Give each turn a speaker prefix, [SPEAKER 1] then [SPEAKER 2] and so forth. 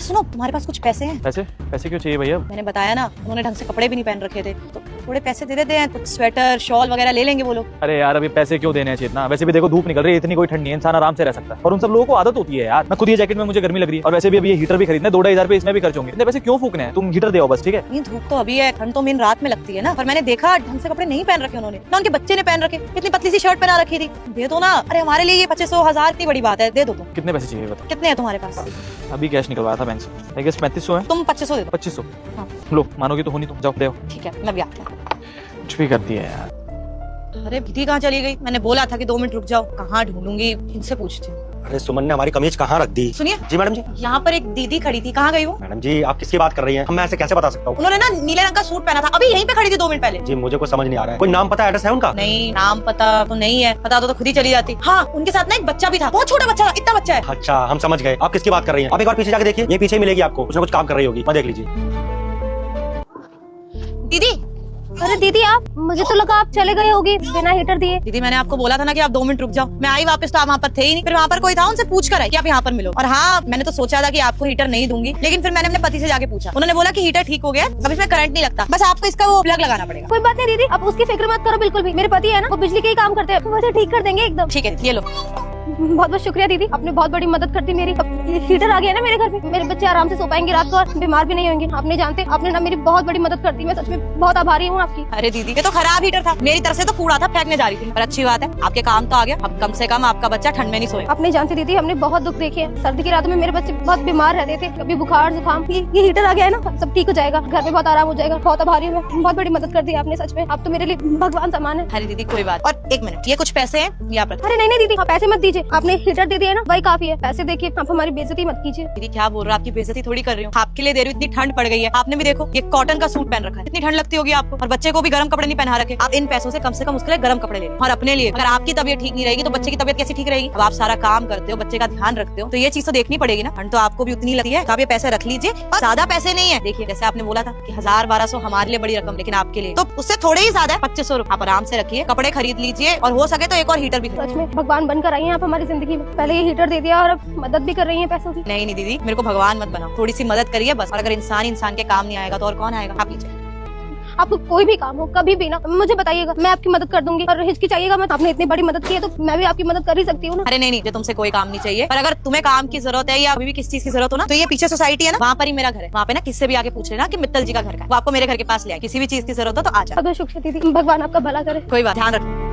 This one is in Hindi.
[SPEAKER 1] अच्छा सुनो, तुम्हारे पास कुछ पैसे हैं?
[SPEAKER 2] पैसे? पैसे क्यों चाहिए भैया?
[SPEAKER 1] मैंने बताया ना, उन्होंने ढंग से कपड़े भी नहीं पहन रखे थे, तो थोड़े पैसे दे देते हैं, कुछ स्वेटर शॉल वगैरह ले लेंगे वो लोग।
[SPEAKER 2] अरे यार अभी पैसे क्यों देने चाहिए इतना? वैसे भी देखो धूप निकल रही है, इतनी कोई ठंड नहीं है, इंसान आराम से रह सकता है। और उन सब लोगों को आदत होती है यार। मैं खुद ये जैकेट में मुझे गर्मी लग रही है, और वैसे भी अभी ये हीटर भी खरीदना है, 2-2,500 रुपए इसमें भी खर्च होंगे। इतने पैसे क्यों फूकने हैं? तुम हीटर दे बस, ठीक है?
[SPEAKER 1] नहीं धूप तो अभी है, ठंड तो मेन रात में लगती है ना। पर मैंने देखा ढंग से कपड़े नहीं पहन रखे उन्होंने, ना उनके बच्चे ने पहन रखे, इतनी पतली सी शर्ट पहना रखी थी। दे दो ना, अरे हमारे लिए ये 2500-1000 इतनी बड़ी बात है, दे दो तुम।
[SPEAKER 2] कितने पैसे चाहिए बताओ?
[SPEAKER 1] कितने हैं तुम्हारे पास?
[SPEAKER 2] अभी कैश निकलवाया था बैंक से, आई गेस 3500 है।
[SPEAKER 1] तुम 2500 दे दो।
[SPEAKER 2] 2500?
[SPEAKER 1] हाँ।
[SPEAKER 2] लो मानोगी तो होनी, तुम जाओ दे।
[SPEAKER 1] ठीक है, मैं भी आती हूँ।
[SPEAKER 2] कुछ भी करती है यार।
[SPEAKER 1] अरे दीदी कहाँ चली गई? मैंने बोला था कि 2 मिनट रुक जाओ। कहाँ ढूंढूंगी, इनसे पूछती हूँ।
[SPEAKER 3] अरे सुमन ने हमारी कमीज कहाँ रख दी?
[SPEAKER 1] सुनिए।
[SPEAKER 3] जी मैडम जी।
[SPEAKER 1] यहाँ पर एक दीदी खड़ी थी, कहाँ गई वो?
[SPEAKER 3] मैडम जी आप किसकी बात कर रही हैं? मैं ऐसे कैसे बता सकता हूँ?
[SPEAKER 1] उन्होंने ना नीले रंग का सूट पहना था, अभी यहीं पे खड़ी थी 2 मिनट पहले।
[SPEAKER 3] जी मुझे कुछ समझ नहीं आ रहा है। कोई नाम पता एड्रेस है उनका?
[SPEAKER 1] नहीं, नाम पता तो नहीं है, पता तो खुद ही चली जाती। हाँ, उनके साथ ना एक बच्चा भी था, बहुत छोटा बच्चा, इतना बच्चा है।
[SPEAKER 3] अच्छा हम समझ गए, आप किसकी बात कर रही हैं? आप एक बार पीछे जाके देखिए, ये पीछे मिलेगी आपको, कुछ ना कुछ काम कर रही होगी, मैं देख लीजिए।
[SPEAKER 1] दीदी।
[SPEAKER 4] अरे दीदी आप, मुझे तो लगा आप चले गए होगी बिना हीटर दिए।
[SPEAKER 1] दीदी मैंने आपको बोला था ना कि आप 2 मिनट रुक जाओ। मैं आई वापस तो आप वहाँ पर थे ही नहीं। फिर वहाँ पर कोई था, उनसे पूछ कर आए कि आप यहाँ पर मिलो। और हाँ, मैंने तो सोचा था कि आपको हीटर नहीं दूंगी, लेकिन फिर मैंने अपने पति से जाके पूछा, उन्होंने बोला कि हीटर ठीक हो गया, अब इसमें करंट नहीं लगता, बस आपको इसका वो प्लग लगाना पड़ेगा।
[SPEAKER 4] कोई बात नहीं दीदी, आप उसकी फिक्र मत करो बिल्कुल भी। मेरे पति है ना, वो बिजली के ही काम करते हैं, वैसे ठीक कर देंगे एकदम।
[SPEAKER 1] ठीक है, ये लो।
[SPEAKER 4] बहुत बहुत शुक्रिया दीदी, आपने बहुत बड़ी मदद कर दी मेरी। अब हीटर आ गया ना मेरे घर पे, मेरे बच्चे आराम से सो पाएंगे रात को और बीमार भी नहीं होंगे। आप नहीं जानते, आपने ना मेरी बहुत बड़ी मदद कर दी, मैं सच में बहुत आभारी हूँ आपकी।
[SPEAKER 1] अरे दीदी, ये तो खराब हीटर था, मेरी तरफ से तो कूड़ा था, फेंकने जा रही थी। पर अच्छी बात है, आपके काम तो आ गया। अब कम से कम आपका बच्चा ठंड में नहीं सोएगा।
[SPEAKER 4] आप नहीं जानते दीदी, हमने बहुत दुख देखे हैं। सर्दी की रात में मेरे बच्चे बहुत बीमार रहते थे, कभी बुखार जुकाम। ये हीटर आ गया है ना, सब ठीक हो जाएगा, घर में बहुत आराम हो जाएगा। बहुत आभारी हूँ मैं, बहुत बड़ी मदद कर दी आपने, सच में आप तो मेरे लिए भगवान समान है।
[SPEAKER 1] अरे दीदी कोई बात। और 1 मिनट, ये कुछ पैसे हैं, ये आप रखिए।
[SPEAKER 4] अरे नहीं नहीं दीदी, आप पैसे मत दीजिए, आपने हीटर दे दिया ना, वही काफी है। पैसे देखिए, आप हमारी बेइज्जती मत कीजिए।
[SPEAKER 1] दीदी क्या बोल रहे हो, आपकी बेइज्जती थोड़ी कर रही हूँ, आपके लिए दे रही हूँ। इतनी ठंड पड़ गई है, आपने भी देखो ये कॉटन का सूट पहन रखा है, इतनी ठंड लगती होगी आपको, और बच्चे को भी गर्म कपड़े नहीं पहना रखे। आप इन पैसों से कम उसके लिए गर्म कपड़े ले लो। और अपने लिए, अगर आपकी तबीयत ठीक नहीं रहेगी तो बच्चे की तबीयत कैसी ठीक रहेगी? अब आप सारा काम करते हो, बच्चे का ध्यान रखते हो, तो ये चीज तो देखनी पड़ेगी ना। ठंड तो आपको भी उतनी लगती है, तो आप ये पैसे रख लीजिए। और ज्यादा पैसे नहीं है, देखिए जैसे आपने बोला था कि 1000-1200 हमारे लिए बड़ी रकम, लेकिन आपके लिए तो उससे थोड़े ही ज्यादा है, 2500 रुपए। आप आराम से रखिए, कपड़े खरीद लीजिए, और हो सके तो एक और हीटर भी।
[SPEAKER 4] सच में भगवान बनकर आई हैं आप हमारी जिंदगी में। पहले ये हीटर दे दिया और अब मदद भी कर रही हैं पैसों की।
[SPEAKER 1] नहीं नहीं दीदी, मेरे को भगवान मत बनाओ, थोड़ी सी मदद करिए बस। और अगर इंसान के काम नहीं आएगा तो और कौन आएगा? आप लीजिए।
[SPEAKER 4] आपको कोई भी काम हो कभी भी ना, मुझे बताइएगा, मैं आपकी मदद कर दूंगी। और हिचकिचाइएगा मत, आपने इतनी बड़ी मदद की है तो मैं भी आपकी मदद कर ही सकती हूँ ना।
[SPEAKER 1] अरे नहीं, मुझे तुमसे कोई काम नहीं चाहिए। पर अगर तुम्हें काम की जरूरत है या अभी भी किस चीज की जरूरत हो ना, तो ये पीछे सोसाइटी है ना, वहाँ पर ही मेरा घर है। वहाँ पे ना किससे भी आके पूछ लेना कि मित्तल जी का घर का, वो आपको मेरे घर के पास ले आए। किसी भी चीज की जरूरत हो तो आ जाओ।
[SPEAKER 4] बहुत शुक्रिया दीदी, भगवान आपका भला करे।
[SPEAKER 1] कोई बात, ध्यान रखो।